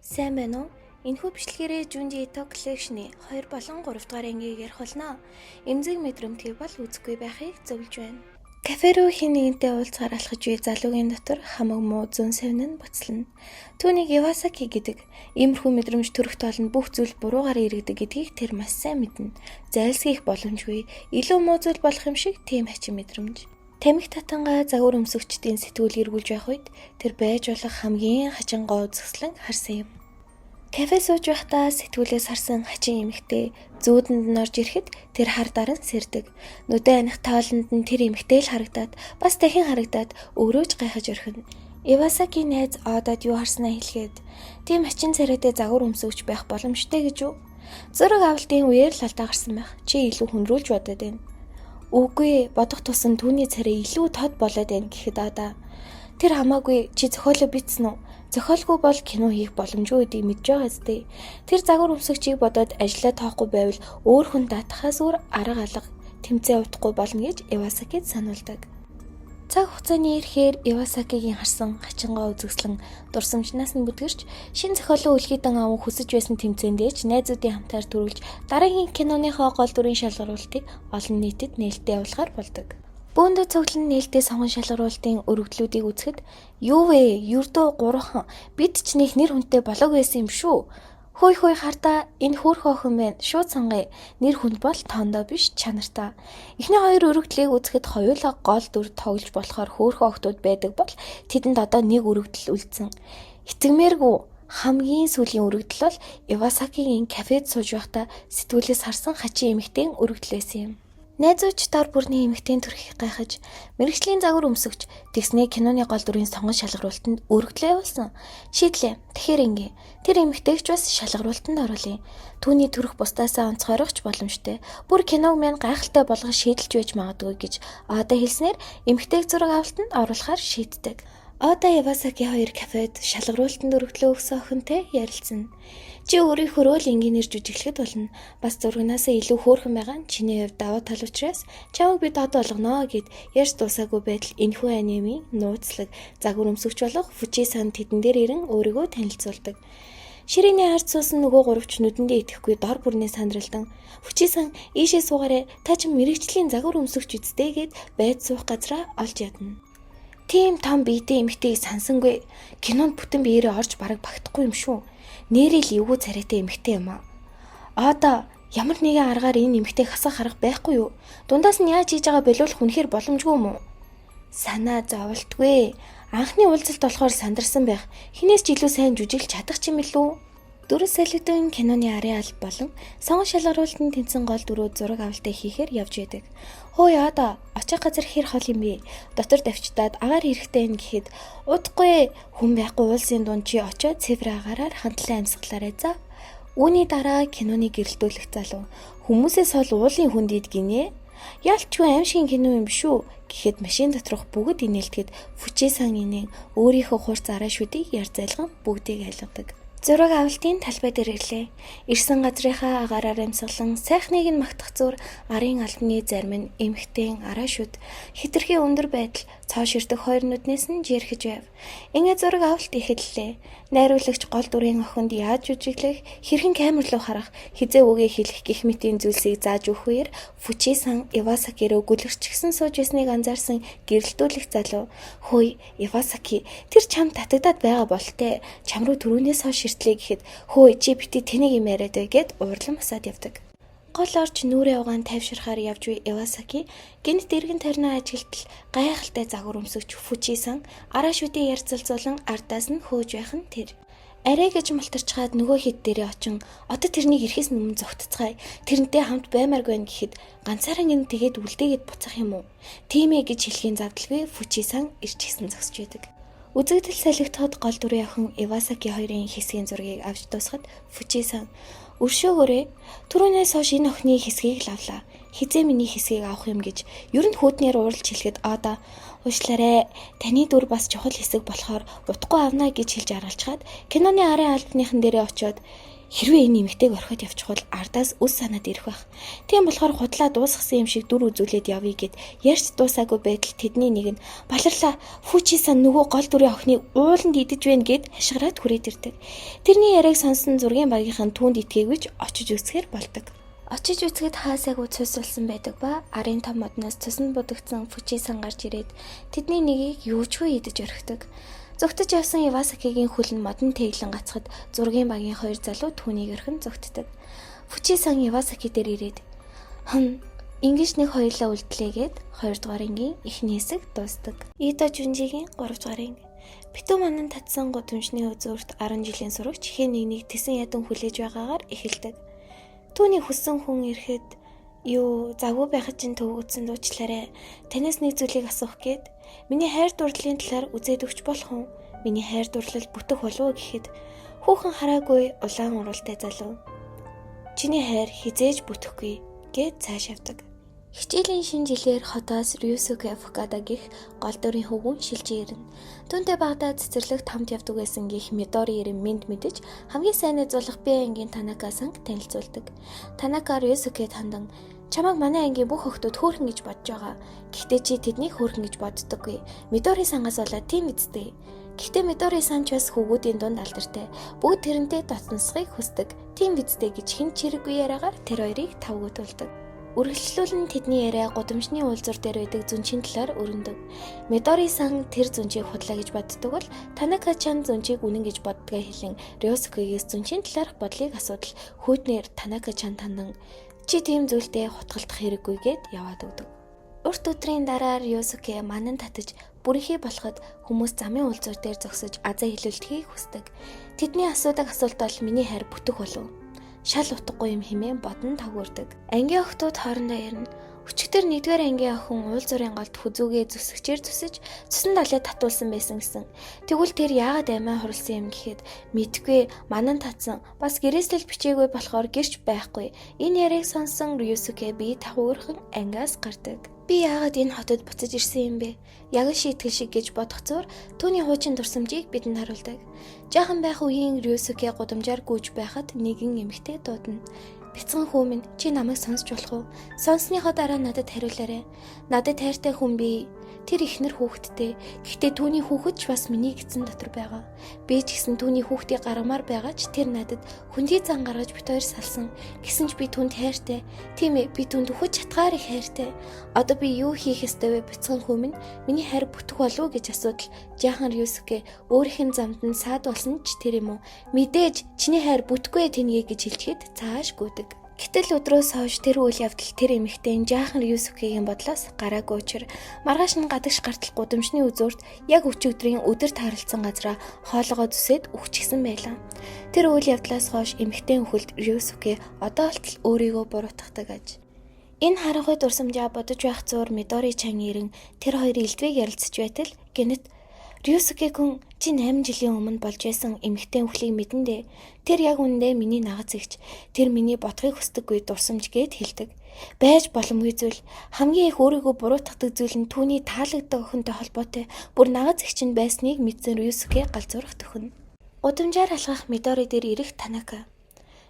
Сайн байна уу? Энэхүү бичлэгээрээ Junji Ito Collection-ы 2 болон 3 дугаар ангийг ярих болно. Эмзэг мэдрэмтгий бол үзэхгүй байхыг зөвлөж байна. Кафе руу хэн нэгэнтэй уулзахаар алхаж буй залуугийн дотор хамаг муу зүүн савин нь буцлана. Түүнийг Iwasaki гэдэг иймэрхүү мэдрэмж төрөх тоолнд бүх зүйл буруугаар иргэдэг гэдгийг тэр маш сайн мэднэ. Зайлсхийх боломжгүй, илүү муу зүйл болох юм шиг тийм хачин мэдрэмж. Тамхи татангаа загвар өмсөгчдийн сэтгүүл эргүүлж байх үед тэр байж болох хамгийн хачин гоо үзэсгэлэн харсан юм. Кафе сууж байхдаа сэтгүүлээс харсан хачин эмэгтэй зүүдэнд нь орж ирэхэд тэр хар даран сэрдэг. Нүдэ аних тааланд нь тэр эмэгтэй л харагдаад бас дахин харагдаад өрөөж гайхаж орхино. Iwasaki найз Одод юу харснаа хэлгээд тийм хачин царайтай загвар өмсөгч байх боломжтой гэж үү? Зураг авалтын үеэр л алдаа гарсан байх. Чи илүү хүндрүүлж бодоод байна. Үгүй, бодох тусан түүний царай илүү тод болоод байна гэхэд Ода. Тэр хамаагүй чи зохиолоо бичсэн үү? Зохиолгүй бол кино хийх боломжгүй гэдгийг мэдж байгаа зү. Тэр загвар өмсөгчийг бодоод ажиллаа тоохгүй байвал өөр хүн даатахаас өөр арга алга тэмцээ удахгүй болно гэж Iwasaki сануулдаг. Цаг хугацааны ирэхээр Iwasaki-гийн харсан хачингаа үзэсгэлэн дурсамжнаас нь бүдгэрч шин зохиолоо үлгийдэн авах хүсэж байсан тэмцээндээ ч найзуудын хамтаар төрүүлж дараагийн киноныхоо гол дүрийн шалгаруултыг олон нийтэд нээлттэй явуулахар болдог. Бөөндө цуглан нээлттэй сонгон шалгаруултын өргөдлүүдийг үзэхэд юу вэ? Ердөө 3хан бид ч нэг нэр хүнтэй болоог байсан юм шүү. Хөөй хартаа энэ хөөрхөн охин байна. Шууд сонгоё. Нэр хүнд бол тоондоо биш чанартай. Эхний хоёр өргөдлийг үзэхэд хоёулаа гол дүр тоглож болохоор хөөрхөн охтууд байдаг бол тэдэнд одоо нэг өргөдөл үлдсэн. Итгэмээргүй хамгийн сүүлийн өргөдөл бол Iwasaki-гийн кафед сууж байхдаа сэтгүүлээс харсан хачин эмэгтэйн өргөдөл байсан юм. Найзууч дор бүрний эмэгтэйн төрхийг гайхаж мэрэгжлийн загвар өмсөгч тэгснээ киноны гол дүрийн сонгон шалгаруултанд өргөдлөө явуулсан. Шийдлээ. Тэгэхээр ингээ. Тэр эмэгтэйч бас шалгаруултанд оруулъя. Түүний төрх бусдаасаа онцгойрохч боломжтой. Бүр киног мэн гайхалтай болгож шийдэлж байж магадгүй гэж Ода хэлснээр эмэгтэйг зураг авалтанд оруулахар шийддэг. Ода Iwasaki хоёр кафед шалгаруултанд өргөдлөө өгсөн охинтой ярилцсан. Чи өөрийнхөө л энгийнээр жүжиглэхэд болно. Бас зургнаасаа илүү хөөрхөн байгаа нь чиний хувьд даваа тал учраас чамайг би дод болгоно гэд ярьж дуусаагүй байтал энэхүү анимын нууцлаг загвар өмсөгч болох Fuji-сан тэдэн дээр ирэн өөрийгөө танилцуулдаг. Ширээний ард суусан нөгөө гуравч нүдэндээ итгэхгүй дор бүрнээ сандралдан Fuji-сан ийшээ суугаарэ та ч мэрэгжлийн загвар өмсөгч үсттэй гэд байд суух газраа олж ядна. Тийм том биетэй эмэгтэйг сансангүй кинонд бүтэн биеэрээ орж бараг багтахгүй юм шүү. Нэрэл эвгүй царайтай эмэгтэй юм аа. Ода ямар нэгэн аргаар энэ эмэгтэйг хасах арга байхгүй юу? Дундаас нь яаж хийж байгаа болов хүнхээр боломжгүй юм уу? Санаа зовлтгүй. Анхны уулзалт болохоор сандарсан байх. Хинээс ч илүү сайн жүжиглэж чадах ч юм илүү. Дөрөв солиотын киноны арын алба болон сонгон шалгаруулалтанд тэнцэн гол дөрөв зураг авалтаа хийхээр явж байдаг. Хөөе Ода, очих газар хэр хол юм бэ? Дотор давчтаад агаар хэрэгтэй юм гэхэд удахгүй хүн байхгүй уулсын дунд чи очиод цифр агаараар хандлан амьсгалаарай за. Үүний дараа киноны гэрэлтүүлэх залуу хүмүүсээс ол уулын хүндийд гинэ. Ялчгүй аимшигын кино юм шүү гэхэд машин доторх бүгд инээлтгэд Fuji-сан инээ өөрийнхөө хурц араашүүдийг яр зайлган бүгдийг айлгадаг. Зураг авалтын талбай дээр ирлээ. Ирсэн газрынхаа агаараар амьсгалан сайхныг нь магтах зур арын албаны зарим нь эмхтэн араашууд хитрхи өндөр байдал цоо ширтэх хоёр нүднээс нь жирхэж байв. Ингээ зураг авалт эхэллээ. Найруулагч гол дүрийн охинд яаж жүжиглэх, хэрхэн камер руу харах, хизээ үгээ хэлэх гэх мэтийн зүйлсийг зааж өгөх үеэр Fuji-сан Iwasaki руу гүлэрчгсэн сууж байсныг анзаарсан гэрэлтүүлэх залуу хөөе Iwasaki тэр чам татагдаад байгаа болтой. Чам руу түрүүнээс хойш ширтлээ гэхэд хөөе чи бити тэнийг юм яриад бай гэд уурлан басаад явдаг. Гол орч нүрээ угаан тайвширхаар явж буй Iwasaki гинт эргэн тойрноо ажиглтал гайхалтай загвар өмсөгч Fuji-сан араашүүдийн ярилцалзуулан ардаас нь хөөж байх нь тэр. Арай гэж малтарчгаад нөгөө хэд дээрээ очин одоо тэрнийг ирэхээс өмнө зогтцгаая. Тэрнтэй хамт баймаар байна гэхэд ганцаараа гин тэгээд үлдээгээд буцах юм уу? Тийм ээ гэж хэлхийн завдалгүй Fuji-сан ирж гисэн зогсож байдаг. Үзэгдэл солигдоход гол дүрийн охин Iwasaki хоёрын хэсгийн зургийг авч дуусахад Fuji-сан өршөөгөөрэй. Түрүүнээс хойш энэ охины хэсгийг л авлаа. Хизээ миний хэсгийг авах юм гэж ер нь хүүднээр ууралж хэлэхэд Ода уушлаарэ. Таны дүр бас чухал хэсэг болохоор утгагүй авна гэж хэлж аргалчаад киноны арын албаныхан дээрээ очиод Хэрвээ энэ эмэгтэйг орхиод явчихвал ардаас үс санаад ирэх байх. Тийм болохоор худлаа дуусгасан юм шиг дүр үзүүлээд явъя гэд ярьж дуусаагүй байтал тэдний нэг нь баларлаа Фүчи-сан нөгөө гол дүрийн охиныг ууланд идэж байна гэд хашгираад хүрээд ирдэг. Тэрний яриаг сонсон зургийн багийнхан түүнд итгээвэж очиж үзэхэр болдог. Очиж үзэхэд хаасайг цус болсон байдаг ба арын том модноос цуснд будагдсан Фүчи-сан гарч ирээд тэдний нэгийг юучгүй идэж орхидог. Зүгтэж явсан Ивасакигийн хөл нь модон тэглэн гацхад зургийн багийн хоёр залуу түүнийг орхин зүгтдэг. Фүчи-сан Ивасаки дээр ирээд ингэж нэг хоёулаа үлдлээгээд 2 дугаар ангийн эхний хэсэг дуусдаг. Ито Жүнжигийн 3 дугаар анги. Битүү манан татсан гудамжны үзүүрт 10 жилийн сурагч хэн нэгнийг тесэн ядан хүлээж байгаагаар эхэлдэг. Түүний хүссэн хүн ирэхэд юу завгүй байхад чинь төвөгдсөн дуучлаарэ. Танаас нэг зүйлийг асуух гээд миний хайр дурлалын талаар үзээд өгч болох уу? Миний хайр дурлал бүтэх болов уу гэхэд хүүхэн хараагүй улаан уралтай залуу. Чиний хайр хизээж бүтэхгүй гэж цааш явдаг. Хичээлийн шинэ жилээр хотоос Рюсуке Фукада гих гол дөрийн хөвгүн шилжиж ирнэ. Түүнтэй багада цэцэрлэгт хамт явдаг байсан гих Мидори ирэн мэд мэдэж хамгийн сайн найзуулах би ангийн Танакасан танилцуулдаг. Танака Рюсукед хандан чамайг манай ангийн бүх охтууд хөөрхөн гэж бодож байгаа. Гэхдээ чи тэднийг хөөрхөн гэж боддоггүй. Мидори сангаас болоод тийм эцтэй. Гэхдээ Мидори сан ч бас хүүгүүдийн дунд алдартай. Бүгд тэрнтэй дотносхийг хүсдэг. Тийм эцтэй гэж хэн чирэггүй яриагаар тэр хоёрыг тавгуутуулдаг. Үргэлжлүүлэн тэдний яриа гудамжны уулзуур дээр байдаг зүнчийн талаар өрнөдөг. Мидори сан тэр зүнчийг худлаа гэж боддог бол Танака чан зүнчийг үнэн гэж боддгаа хэлэн Рёсукигээс зүнчийн талаарх бодлыг асуудал хүүднээр Танака чан тандан чи тийм зүйлдээ хутгалдах хэрэггүй гэд яваад өгдөг. Урт өдрийн дараа Рёсуке манан татаж бүрхий болоход хүмүүс замын уулзуур дээр зогсож азаа хэлүүлдэхийг хүсдэг. Тэдний асуудаг асуулт бол миний хайр бүтэх болов. Шал утгагүй юм хэмээн бодон тавгуурдаг. Ангийн охтууд хоорондоо ярина. Өчигдөр 1-р ангийн охин уулзуурын голд хүзүүгээ зүсгчээр зүсэж цусан далай татуулсан байсан гэсэн. Тэгвэл тэр яагаад амиа хурлсан юм гэхэд мэдгүй манан татсан. Бас гэрээслэл бичээгүй болохоор гэрч байхгүй. Энэ яриг сонсон Рюсуке бие тавуурхан ангиас гардаг. Би яагаад энэ хотод буцаж ирсэн юм бэ? Яг шийтгэл шиг гэж бодох зур түүний хуучин дурсамжийг бидэнд харуулдаг. Жаахан байх үеийн Рюсуке гудамжаар гүйж байхад нэгэн эмэгтэй дуудана. Бяцхан хүү минь чи намайг сонсч болох уу? Сонссныхоо дараа надад хариулаарай. Надад хайртай хүн би. Тэр ихнэр хүүхэдтэй. Гэхдээ түүний хүүхэд ч бас миний эцэн дотор байгаа. Би ч гэсэн түүний хүүхдийг гаргамаар байгаа ч тэр надад хүндий зан гаргаж бит хоёр салсан. Гэсэн ч би түүнд хайртай. Тийм ээ, би түүнд өгч чадгаар их хайртай. Одоо би юу хийх ёстой вэ? Бяцхан хүү минь миний хайр бүтэх болов уу гэж асуудал. Жаахан Рюсуке өөрийнх нь замд нь саад болсон ч тэр юм уу? Мэдээж чиний хайр бүтэхгүй тэнийгээ гэж хэлчихэд цааш гүйдэг. Гэтэл өдрөөс хойш тэр үйл явдал тэр эмэгтэй жаахан Рюсукигийн бодлоос гараагүй учраа маргааш нь гадагш гартал гудамжны үзүүрт яг өчигдрийн өдөр тааралцсан газараа хоолоогоо зүсээд өгчихсэн байлаа. Тэр үйл явдлаас хойш эмэгтэй хөлд Рюсуки одоо болтол өөрийгөө буруутгадаг аж. Энэ харанхуй дурсамжаа бодож байх зуур Мидори чан ирэн тэр хоёрын элдвийг ярилцж байтал гэнэт Рюсуке хүн чи 8 жилийн өмнө болж байсан эмэгтэй өхлийг мэдэн дээ. Тэр яг үндэ миний нагц игч. Тэр миний бодохыг хүсдэггүй дурсамж гэд хэлдэг. Байж боломгүй зүйл. Хамгийн их өөрийгөө буруутгадаг зүйл нь түүний таалагддаг охинтой холбоотой. Бүр нагц игч нь байсныг мэдсэн Рюсуке галзуурах төхөн. Удамжаар алхах Мидори дээр ирэх Танака.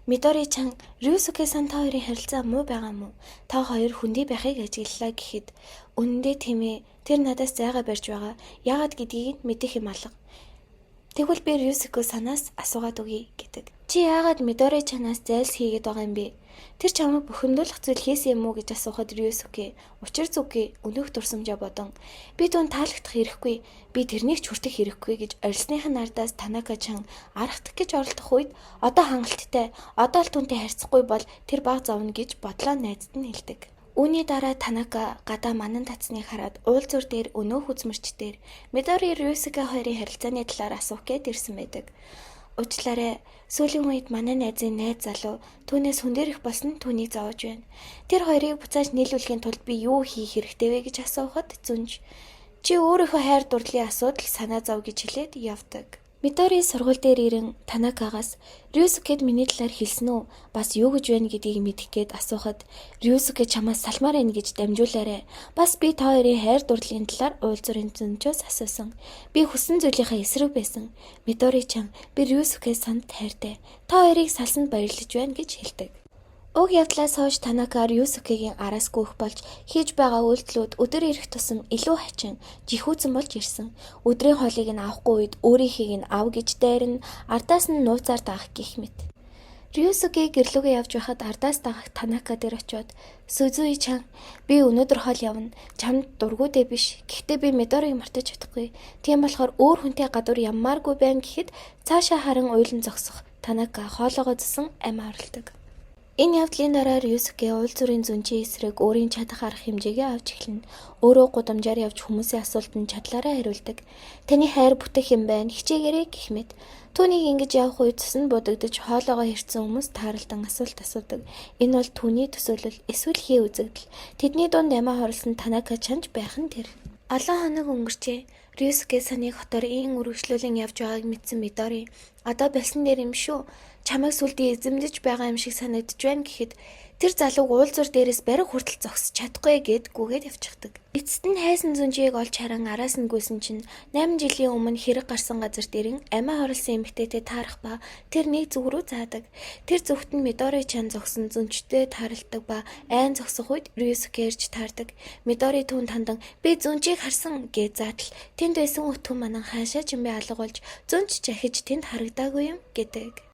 Мидори чан Рюсуке сан та хоёрын харилцаа муу байгаа мó? Та хоёр хүндий байхыг ажиглалаа гэхэд үнэндээ тийм ээ. Тэр надаас зайгаа барьж байгаа. Яагаад гэдгийг мэдэх юм алга. Тэгвэл би Рюсуке санаас асуугаад өгье гэдэг. Чи яагаад Мидори чанаас зайлс хийгээд байгаа юм бэ? Тэр чамайг бухимдуулах зүйл хийсэн юм уу гэж асуухад Рюсуке учир зүггүй өнөөх дурсамжаа бодон би түүнд таалагдах хэрэггүй. Би тэрнийг ч хүртэх хэрэггүй гэж орилсныхын ардаас Танака чан аргахдах гэж оролдох үед одоо хангалттай. Одоо л түүнтэй харьцахгүй бол тэр баг зовно гэж бодлоо найзад нь хэлдэг. Үүний дараа Танака гадаа манан татсныг хараад уулзуур дээр өнөөх үзмэрчдээр Мидори Рюсуке хоёрын харилцааны талаар асуух гээд ирсэн байдаг. Уучлаарай, сүүлийн үед манай найзын найз залуу түүнээс хүндэрэх болсон түүнийг зовж байна. Тэр хоёрыг буцааж нийлүүлэхийн тулд би юу хийх хэрэгтэй вэ гэж асуухад зүнж чи өөрийнхөө хайр дурлалын асуудал санаа зов гэж хэлээд явдаг. Мидори сургууль дээр ирэн Танакагаас Рюсукэд миний талаар хэлсэн үү? Бас юу гэж байна гэдгийг мэдэх гээд асуухад Рюсукэ чамаас салмаар байна гэж дамжуулаарэ. Бас би та хоёрын хайр дурлалын талаар уулзрын зөнчөөс асуусан. Би хүссэн зүйлийнхаа эсрэг байсан. Мидори чам би Рюсукэ санд хайртай. Та хоёрыг салсанд баярлаж байна гэж хэлдэг. Уг явдлаас хойш Танака Рюсукэгийн араас гүйх болж хийж байгаа үйлдэлүүд өдөр ирэх тусам илүү хачин, жихүүцэн болж ирсэн. Өдрийн хоолыг нь авахгүй үед өөрийнхийг нь ав гэж дайрна, ардаас нь нууцаар дагах гэх мэт. Рюсукэ гэрлүүгээ явж байхад ардаас дагах Танака дээр очиод "Сүзүи чан, би өнөөдөр хоол явна. Чамд дургүйдээ биш. Гэхдээ би Мидорыг мартаж чадахгүй. Тийм болохоор өөр хүнтэй гадуур яммааргүй байна" гэхэд цаашаа харан уйлан зогсох Танака хоолоогоо зөсөн амь оролдог. Энэ явдлын дараа Рюсукэ уул зүрийн зүнчийн эсрэг өөрийн чадах арга хэмжээгээ авч эхэлнэ. Өөрөө гудамжаар явж хүмүүсийн асуултанд чадлаараа хариулдаг. "Таны хайр бүтэх юм байна. Хичээгээрэй" гэх мэт. Түүнийг ингэж явах үед цус нь будагдаж хоолоогоо хэрцсэн хүмүүс тааралдан асуулт асуудаг. Энэ бол түүний төсөөлөл эсвэл хий үзэгдэл. Тэдний дунд амиа хорлсон Танака чанж байх нь тэр. Олон хоног өнгөрчээ. Рюсукэ санийг хотоор ийн үргэлжлүүлэн явж байгааг мэдсэн Мидори "Одоо болсон дээр юм шүү. Чамайг сүлдээ эзэмдэж байгаа юм шиг санагдж байна" гэхэд тэр залууг уулзуур дээрээс бариг хүртэл зогсож чадахгүй гэд гүгээд явчихдаг. Эцэст нь хайсан зүнжийг олж харан араас нь гүйсэн чинь 8 жилийн өмнө хэрэг гарсан газар дээрэн амиа хорлсон эмэгтэйтэй таарах ба тэр нэг зүг рүү заадаг. Тэр зүгт нь Мидори чан зогсон зүнчтэй тааралдаг ба айн зогсох үед Рюсукэ ирж таардаг. Мидори түүнд хандан "Би зүнжийг харсан" гэж заатал тэнд байсан өтгөн манан хаашаа ч юм бэ алга болж зүнч жахиж тэнд харагдаагүй юм гэдэг.